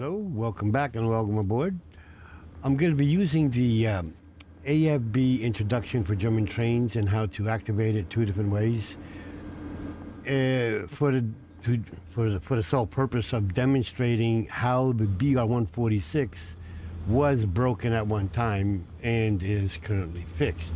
Hello, welcome back and welcome aboard. I'm going to be using the AFB introduction for German trains and how to activate it two different ways for the sole purpose of demonstrating how the BR146 was broken at one time and is currently fixed.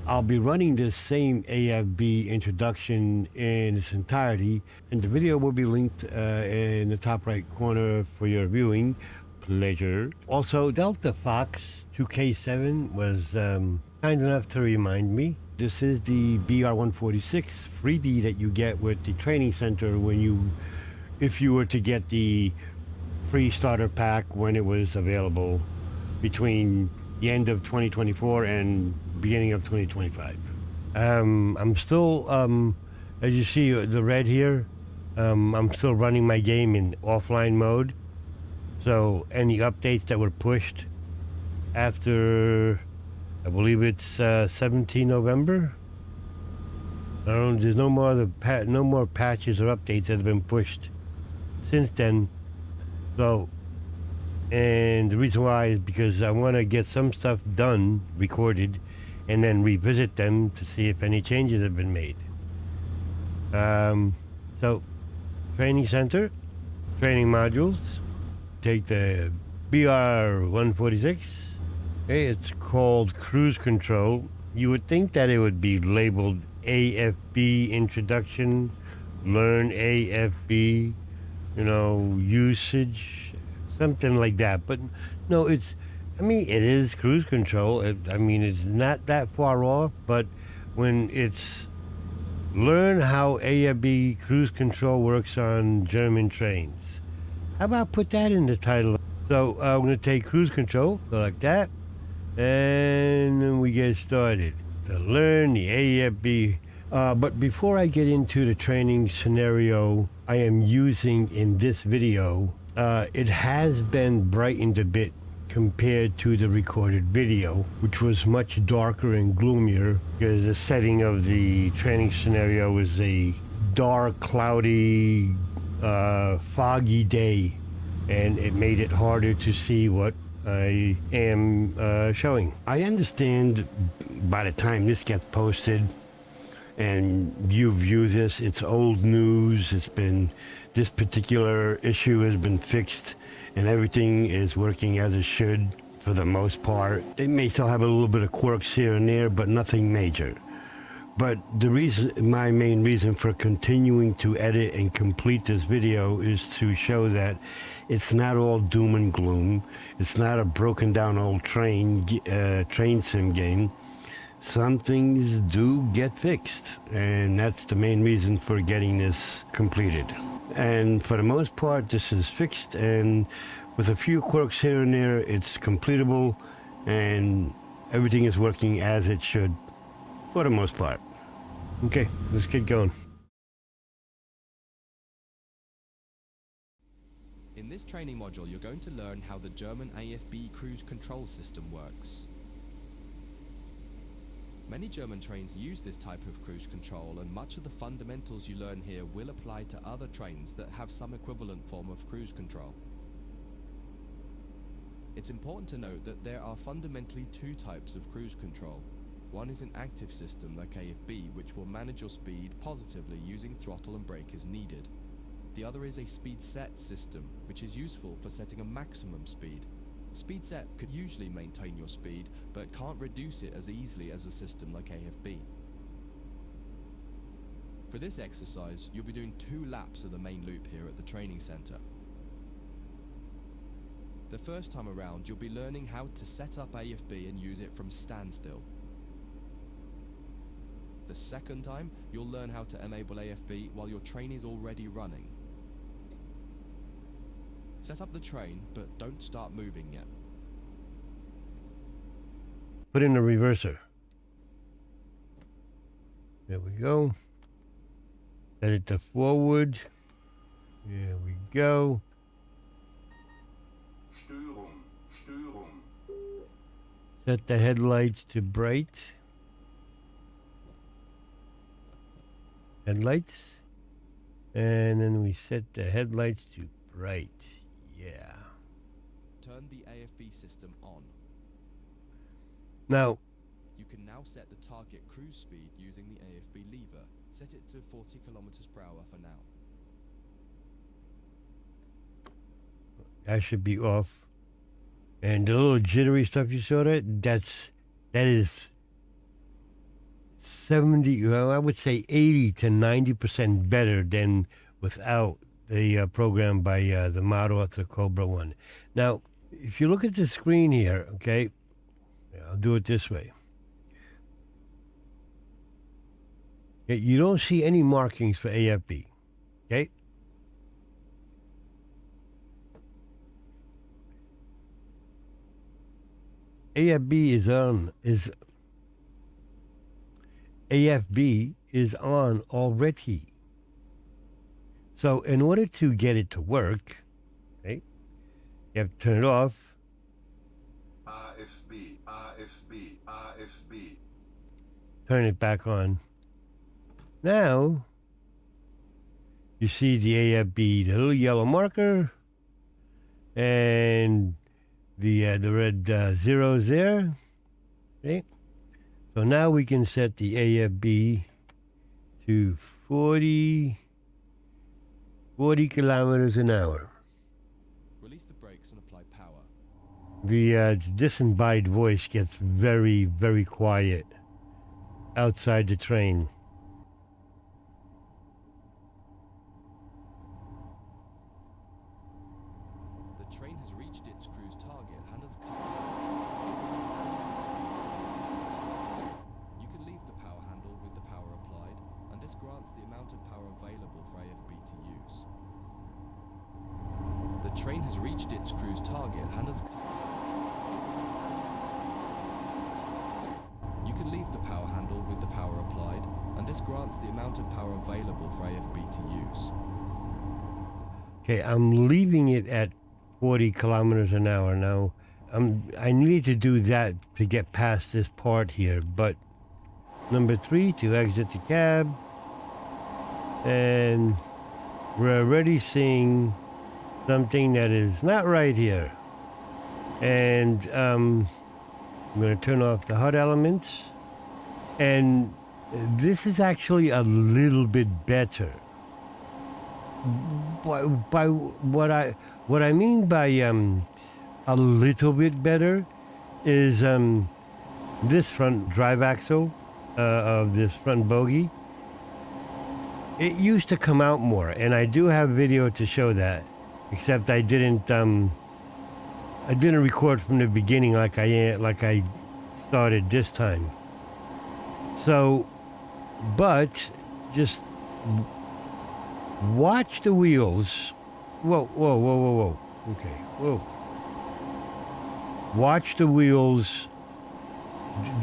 I'll be running this same AFB introduction in its entirety, and the video will be linked in the top right corner for your viewing pleasure. Also, Delta Fox 2K7 was kind enough to remind me. This is the BR146 freebie that you get with the training center if you were to get the free starter pack when it was available between the end of 2024 and beginning of 2025. I'm still, as you see the red here, I'm still running my game in offline mode. So any updates that were pushed after, I believe it's 17 November. There's no more patches or updates that have been pushed since then. So, and the reason why is because I want to get some stuff done, recorded, and then revisit them to see if any changes have been made. So, training center, training modules, take the BR146. Okay, it's called cruise control. You would think that it would be labeled AFB introduction, learn AFB, usage, something like that. But no, it is cruise control. It's not that far off, but when it's learn how AFB cruise control works on German trains. How about put that in the title? So I'm going to take cruise control, go like that, and then we get started to learn the AFB. But before I get into the training scenario I am using in this video, it has been brightened a bit compared to the recorded video, which was much darker and gloomier because the setting of the training scenario was a dark, cloudy, foggy day, and it made it harder to see what I am showing. I understand by the time this gets posted and you view this, it's old news. This particular issue has been fixed and everything is working as it should for the most part. It may still have a little bit of quirks here and there, but nothing major. But my main reason for continuing to edit and complete this video is to show that it's not all doom and gloom. It's not a broken down old train sim game. Some things do get fixed, and that's the main reason for getting this completed. And for the most part, this is fixed, and with a few quirks here and there, it's completable, and everything is working as it should for the most part. Okay, let's get going. In this training module, you're going to learn how the German AFB cruise control system works. Many German trains use this type of cruise control, and much of the fundamentals you learn here will apply to other trains that have some equivalent form of cruise control. It's important to note that there are fundamentally two types of cruise control. One is an active system like AFB, which will manage your speed positively using throttle and brake as needed. The other is a speed set system, which is useful for setting a maximum speed. Speed set could usually maintain your speed, but can't reduce it as easily as a system like AFB. For this exercise, you'll be doing 2 laps of the main loop here at the training center. The first time around, you'll be learning how to set up AFB and use it from standstill. The second time, you'll learn how to enable AFB while your train is already running. Set up the train, but don't start moving yet. Put in a reverser. There we go. Set it to forward. There we go. Set the headlights to bright. Headlights. And then we set the headlights to bright. Yeah. Turn the AFB system on. Now, You can now set the target cruise speed using the AFB lever. Set it to 40 kilometers per hour for now. that should be off. And the little jittery stuff you saw that is 70, well, I would say 80 to 90% better than without the program by the model of the Cobra one. Now, if you look at the screen here, okay, I'll do it this way. Okay, you don't see any markings for AFB, okay? AFB is on already. So in order to get it to work, okay, you have to turn it off. AFB, AFB, AFB. Turn it back on. Now, you see the AFB, the little yellow marker, and the red zeros there. Okay. So now we can set the AFB to 40 kilometers an hour. Release the brakes and apply power. The disembodied voice gets very, very quiet outside the train. The train has reached its cruise target and has come. You can leave the power handle with the power applied, and this grants the amount of power available for AFB to use. The train has reached its cruise target and has come. You can leave the power handle with the power applied, and this grants the amount of power available for AFB to use. Okay, I'm leaving it at 40 kilometers an hour now. I need to do that to get past this part here, but number 3, to exit the cab, and we're already seeing something that is not right here. And I'm going to turn off the HUD elements, and this is actually a little bit better. By what I mean by a little bit better is this front drive axle of this front bogie. It used to come out more, and I do have video to show that, except I didn't record from the beginning like I started this time. So, but just watch the wheels. Whoa. Okay, whoa. Watch the wheels.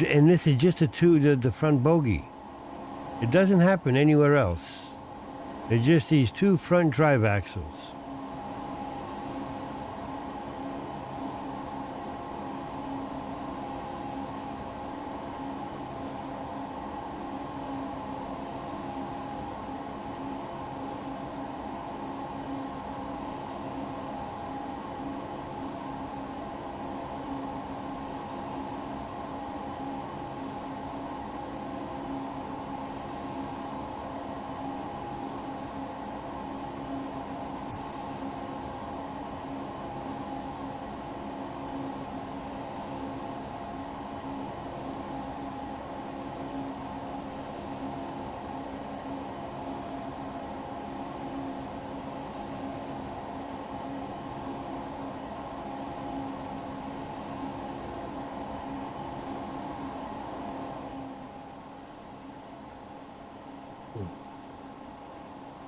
And this is just the front bogie. It doesn't happen anywhere else. They're just these 2 front drive axles.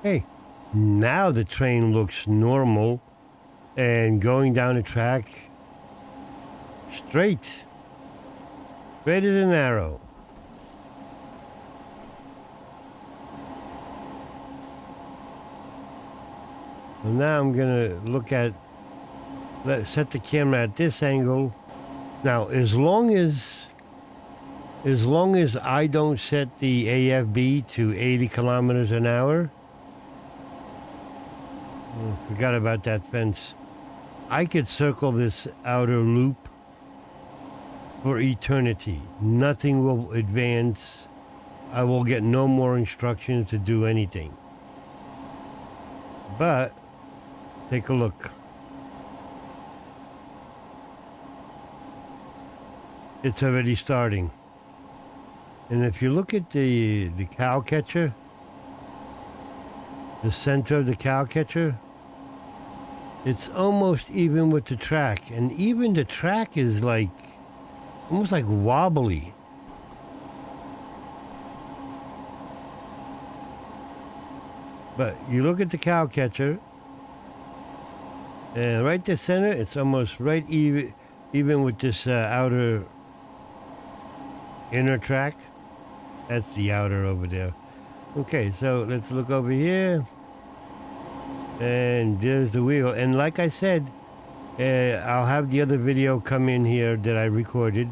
Hey, now the train looks normal and going down the track straight as an arrow. And now I'm gonna set the camera at this angle. Now, as long as I don't set the AFB to 80 kilometers an hour, forgot about that fence. I could circle this outer loop for eternity. Nothing will advance. I will get no more instructions to do anything. But take a look. It's already starting. And if you look at the cow catcher, the center of the cow catcher, it's almost even with the track. And even the track is like, almost like wobbly. But you look at the cow catcher, and right the center, it's almost right even with this outer inner track. That's the outer over there. Okay, so let's look over here. And there's the wheel. And like I said, I'll have the other video come in here that I recorded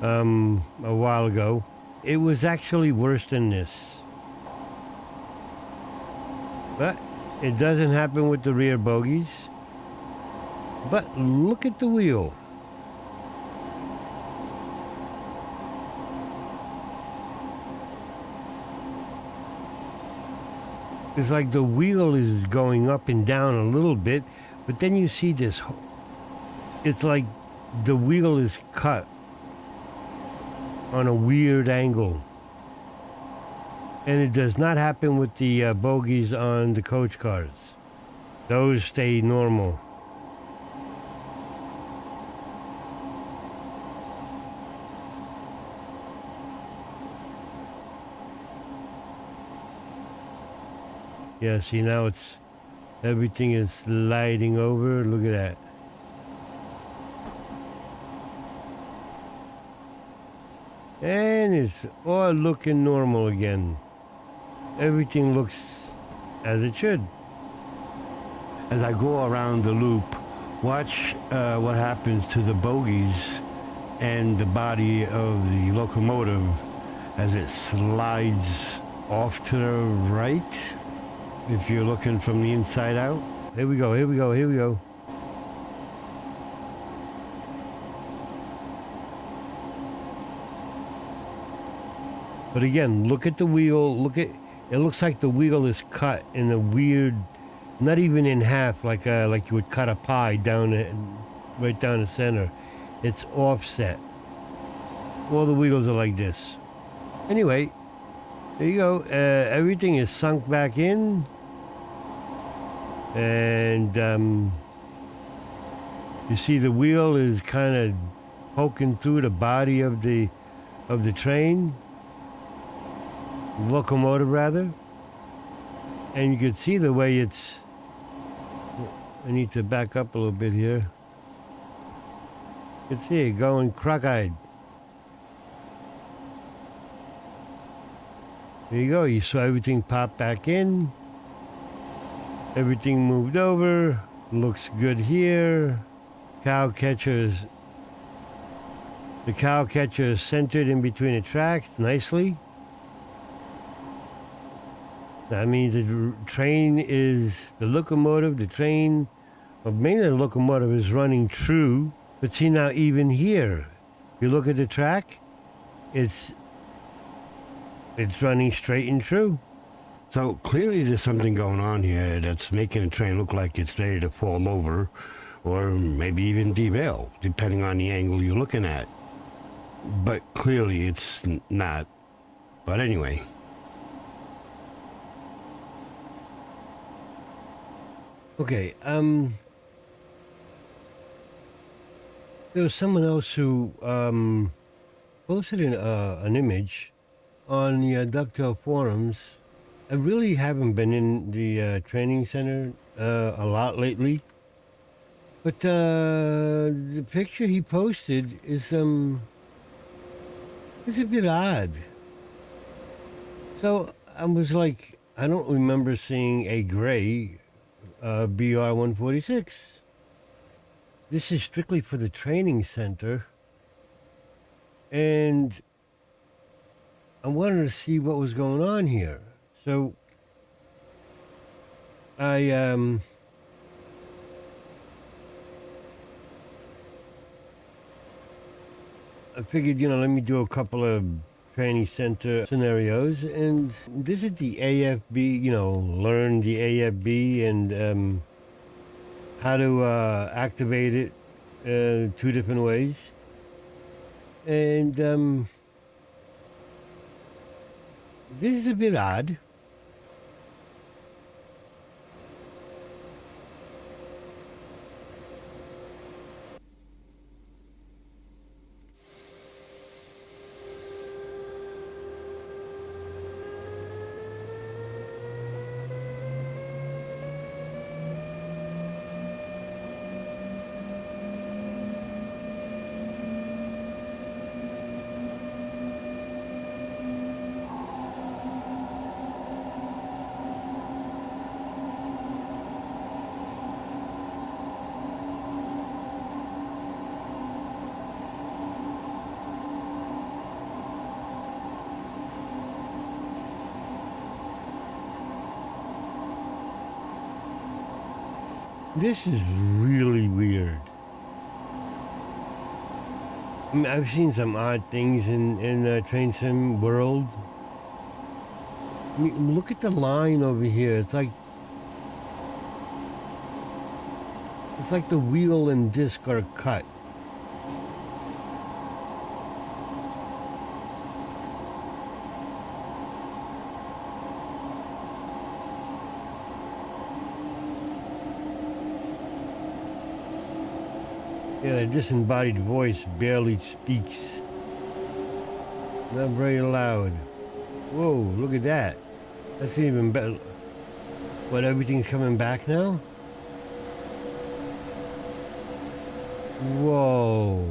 a while ago. It was actually worse than this. But it doesn't happen with the rear bogies. But look at the wheel. It's like the wheel is going up and down a little bit, but then you see this, it's like the wheel is cut on a weird angle. And it does not happen with the bogies on the coach cars. Those stay normal. Yeah, see now it's, everything is sliding over. Look at that. And it's all looking normal again. Everything looks as it should. As I go around the loop, watch what happens to the bogies and the body of the locomotive as it slides off to the right. If you're looking from the inside out. Here we go, here we go, here we go. But again, look at the wheel, look at, it looks like the wheel is cut in a weird, not even in half, like you would cut a pie down, right down the center. It's offset. All the wheels are like this. Anyway, there you go. Everything is sunk back in. And you see the wheel is kind of poking through the body of the train, locomotive rather, and you can see the way it's, I need to back up a little bit here. You can see it going crock-eyed. There you go, you saw everything pop back in. Everything moved over, looks good here. The cow catcher is centered in between the tracks nicely. That means the train is, the locomotive, the train, well, mainly the locomotive is running true. But see now, even here, you look at the track, it's running straight and true. So clearly there's something going on here that's making the train look like it's ready to fall over or maybe even derail, depending on the angle you're looking at. But clearly it's not. But anyway. Okay, there was someone else who posted an image on the Ducktail forums. I really haven't been in the training center a lot lately, but the picture he posted is a bit odd. So I was like, I don't remember seeing a gray BR146. This is strictly for the training center, and I wanted to see what was going on here. So I I figured, let me do a couple of training center scenarios, and this is the AFB, learn the AFB and how to activate it two different ways. And this is a bit odd. This is really weird. I mean, I've seen some odd things in train sim world. I mean, look at the line over here. It's like the wheel and disc are cut. Yeah, the disembodied voice barely speaks. Not very loud. Whoa, look at that. That's even better. What, everything's coming back now? Whoa.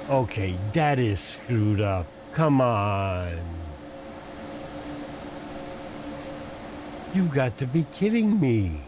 Okay, that is screwed up. Come on. You've got to be kidding me.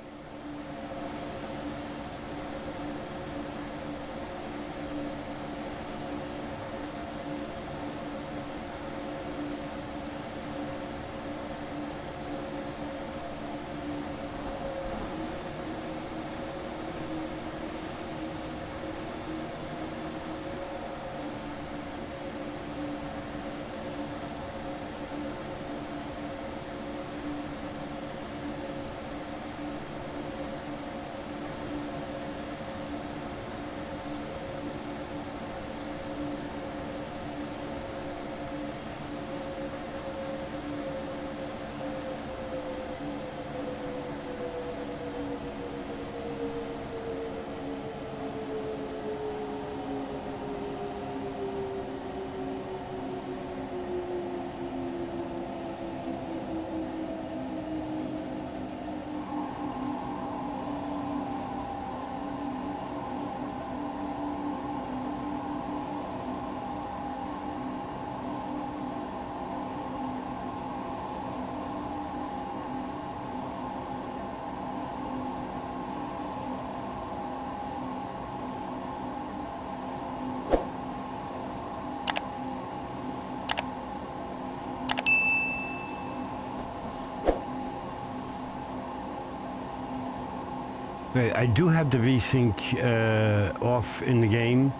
Right, I do have the VSync off in the game.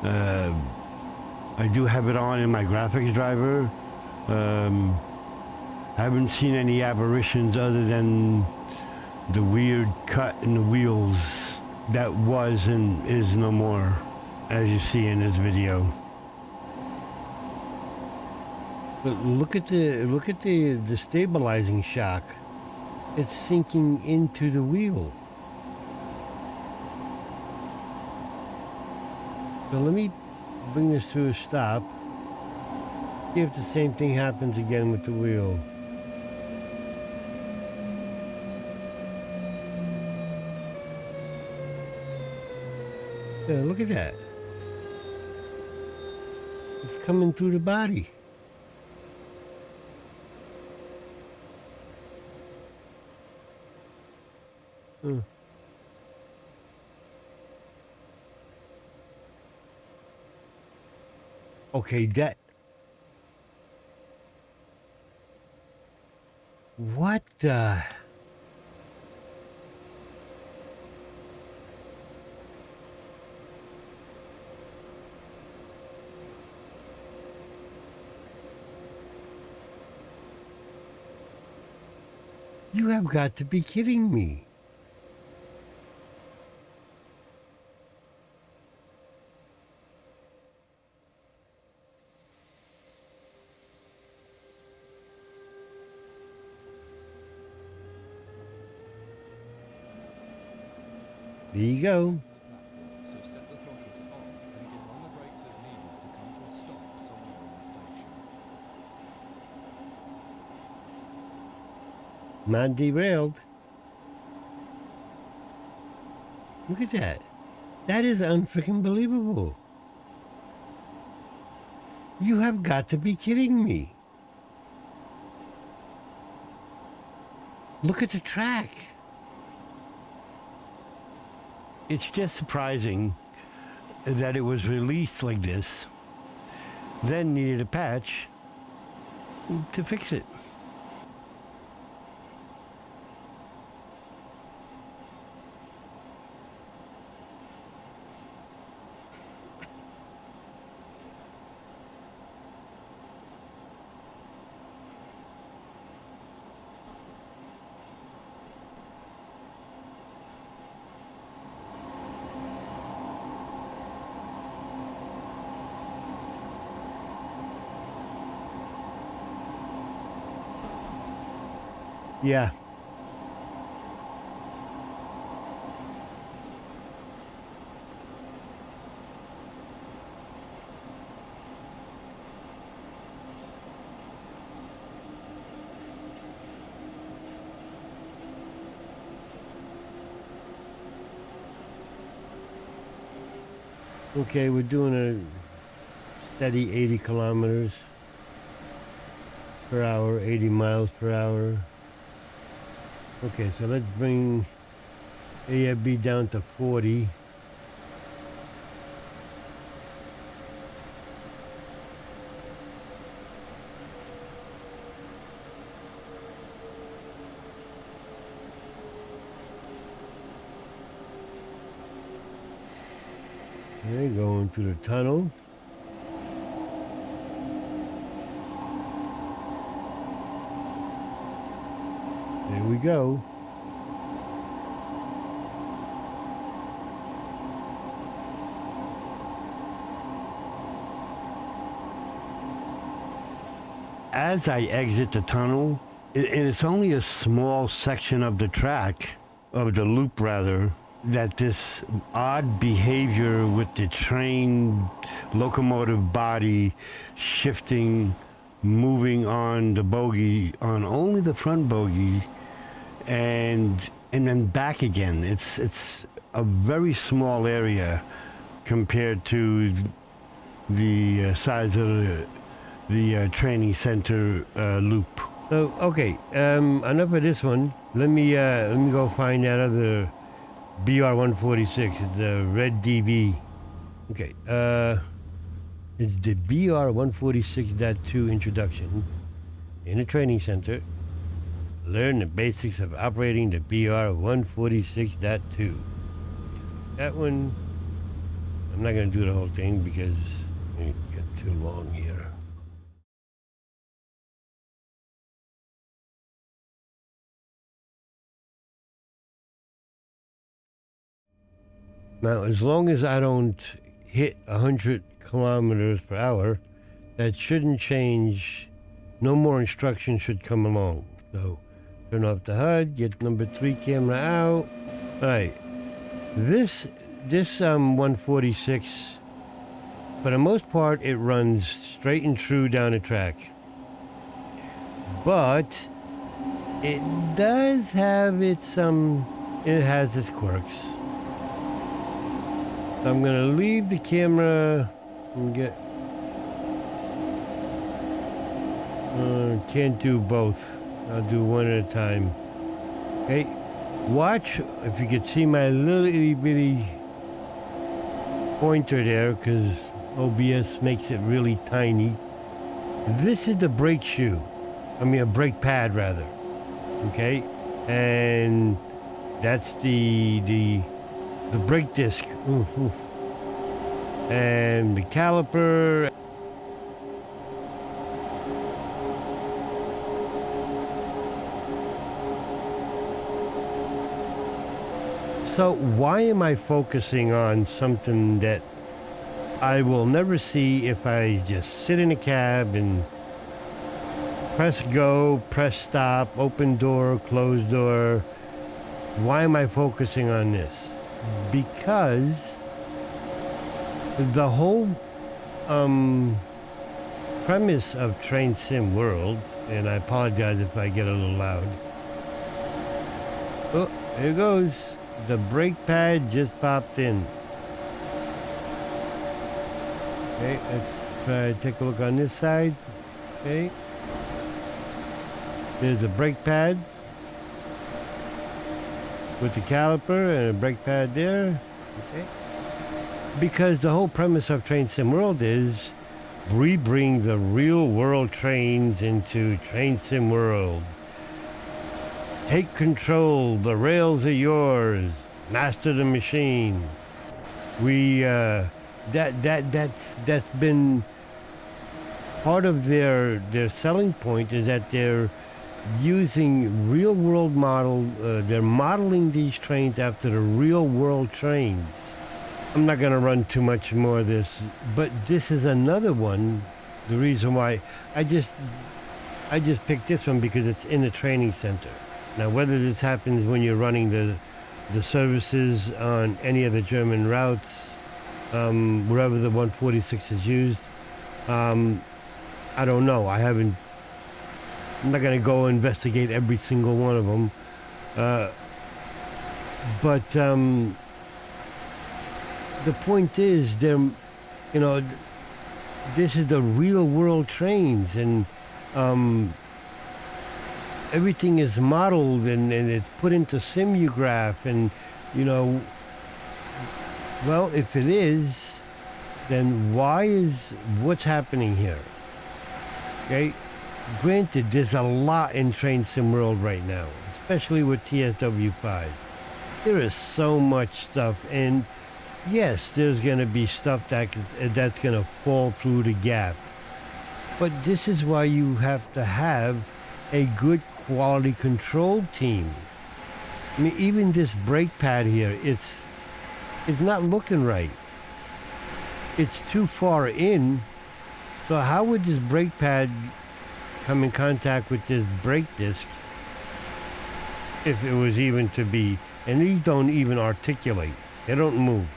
I do have it on in my graphics driver. I haven't seen any aberrations other than the weird cut in the wheels that was and is no more, as you see in this video. But look at the stabilizing shock. It's sinking into the wheel. So let me bring this to a stop. See if the same thing happens again with the wheel. Yeah, look at that. It's coming through the body. Okay, that. What the? You have got to be kidding me. There you go. Platform, so set the throttle to off and get on the brakes as needed to come to a stop somewhere in the station. Not derailed. Look at that. That is unfreaking believable. You have got to be kidding me. Look at the track. It's just surprising that it was released like this, then needed a patch to fix it. Yeah. Okay, we're doing a steady 80 kilometers per hour, 80 miles per hour. Okay, so let's bring AFB down to 40. Okay, going through the tunnel. There we go. As I exit the tunnel, and it's only a small section of the track, of the loop rather, that this odd behavior with the train locomotive body shifting, moving on the bogie, on only the front bogie, and then back again. It's a very small area compared to the size of the training center loop. So okay, enough of this one. Let me go find that other BR146, the red DB. Okay, it's the BR146.2 introduction in a training center. Learn the basics of operating the BR146.2. That one, I'm not going to do the whole thing because it gets too long here. Now, as long as I don't hit 100 kilometers per hour, that shouldn't change. No more instructions should come along. So, turn off the HUD, get number 3 camera out. All right. This 146, for the most part, it runs straight and true down the track. But it does have its it has its quirks. So I'm gonna leave the camera and get. Can't do both. I'll do one at a time. Okay, watch if you could see my little bitty pointer there, because OBS makes it really tiny. This is the brake shoe. I mean, a brake pad rather. Okay, and that's the brake disc. Ooh, ooh. And the caliper. So why am I focusing on something that I will never see if I just sit in a cab and press go, press stop, open door, close door? Why am I focusing on this? Because the whole premise of Train Sim World, and I apologize if I get a little loud. Oh, there it goes. The brake pad just popped in. Okay, let's take a look on this side. Okay. There's a brake pad with the caliper and a brake pad there. Okay. Because the whole premise of Train Sim World is we bring the real world trains into Train Sim World. Take control, the rails are yours. Master the machine. We that's been part of their selling point, is that they're using real world model. They're modeling these trains after the real world trains. I'm not going to run too much more of this, but this is another one. The reason why I just picked this one because it's in the training center. Now, whether this happens when you're running the services on any of the German routes, wherever the 146 is used, I don't know. I'm not going to go investigate every single one of them. But the point is, this is the real world trains, and everything is modeled and it's put into Simulgraph, and well, if it is, then what's happening here? Okay, granted, there's a lot in Train Sim World right now, especially with TSW5. There is so much stuff, and yes, there's going to be stuff that's going to fall through the gap. But this is why you have to have a good quality control team. I mean, even this brake pad here, it's not looking right. It's too far in. So how would this brake pad come in contact with this brake disc if it was even to be? And these don't even articulate. They don't move.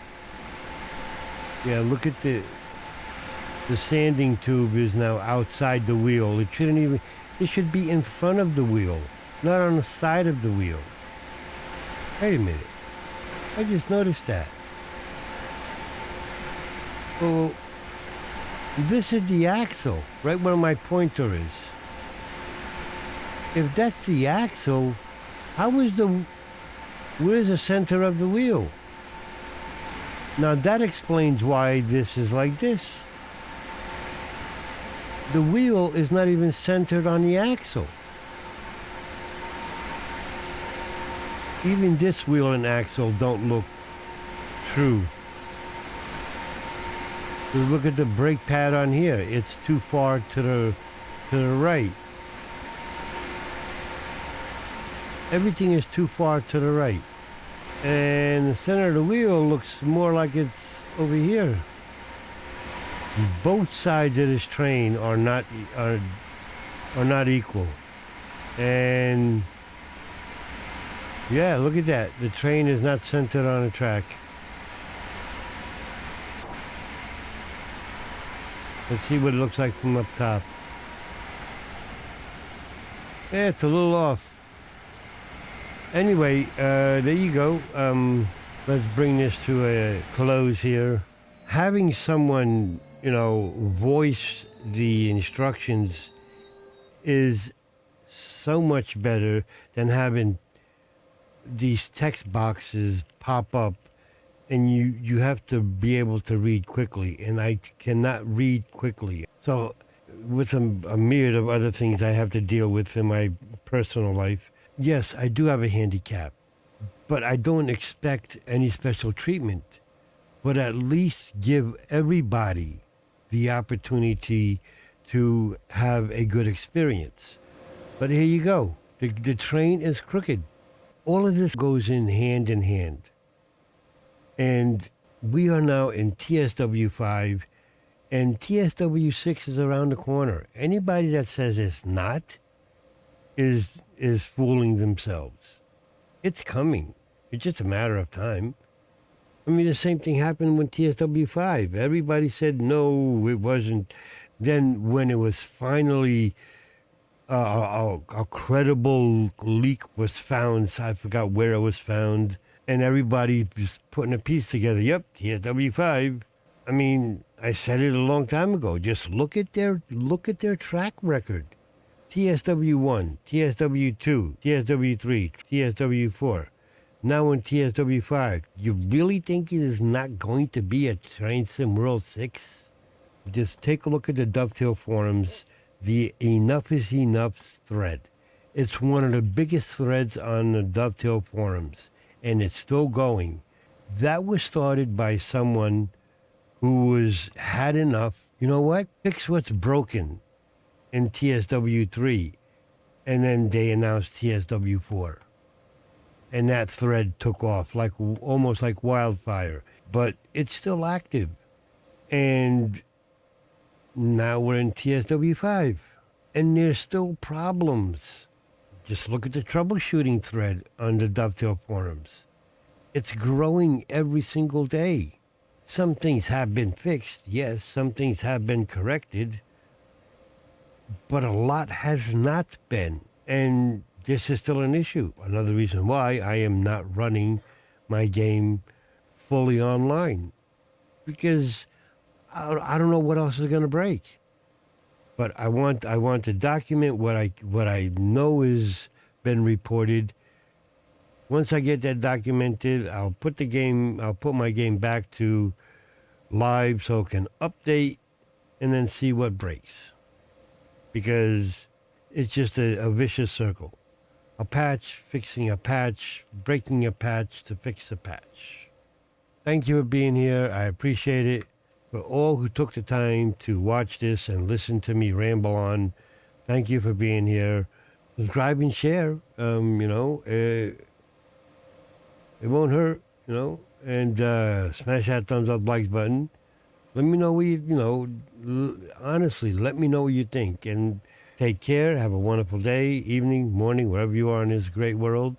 Yeah, look at the sanding tube is now outside the wheel. It shouldn't even. It should be in front of the wheel, not on the side of the wheel. Wait a minute. I just noticed that. Well, this is the axle, right where my pointer is. If that's the axle, where's the center of the wheel? Now that explains why this is like this. The wheel is not even centered on the axle. Even this wheel and axle don't look true. Just look at the brake pad on here. It's too far to the right. Everything is too far to the right. And the center of the wheel looks more like it's over here. Both sides of this train are not equal. And yeah, look at that. The train is not centered on the track. Let's see what it looks like from up top. Yeah, it's a little off. Anyway, there you go. Let's bring this to a close here. Having someone, voice the instructions is so much better than having these text boxes pop up and you have to be able to read quickly, and I cannot read quickly. So with a myriad of other things I have to deal with in my personal life, yes, I do have a handicap, but I don't expect any special treatment. But at least give everybody the opportunity to have a good experience. But here you go. The train is crooked. All of this goes in hand. And we are now in TSW5, and TSW6 is around the corner. Anybody that says it's not is fooling themselves. It's coming. It's just a matter of time. I mean, the same thing happened with TSW5. Everybody said, no, it wasn't. Then when it was finally a credible leak was found, I forgot where it was found, and everybody was putting a piece together. Yep, TSW5. I mean, I said it a long time ago. Just look at their track record. TSW1, TSW2, TSW3, TSW4. Now in TSW5, you really think it is not going to be a Train Sim World 6? Just take a look at the Dovetail forums, the Enough is Enough thread. It's one of the biggest threads on the Dovetail forums, and it's still going. That was started by someone who had enough. You know what? Fix what's broken in TSW3, and then they announced TSW4. And that thread took off almost like wildfire, but it's still active. And now we're in TSW5, and there's still problems. Just look at the troubleshooting thread on the Dovetail forums. It's growing every single day. Some things have been fixed, yes, some things have been corrected, but a lot has not been. And this is still an issue. Another reason why I am not running my game fully online, because I don't know what else is going to break. But I want to document what I know has been reported. Once I get that documented, I'll put my game back to live so it can update, and then see what breaks. Because it's just a vicious circle. A patch, fixing a patch, breaking a patch to fix a patch. Thank you for being here. I appreciate it. For all who took the time to watch this and listen to me ramble on, thank you for being here. Subscribe and share. It won't hurt, and smash that thumbs up likes button. Let me know what honestly, let me know what you think. And take care. Have a wonderful day, evening, morning, wherever you are in this great world.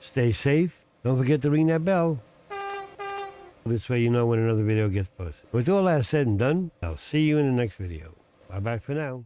Stay safe. Don't forget to ring that bell. This way you know when another video gets posted. With all that said and done, I'll see you in the next video. Bye-bye for now.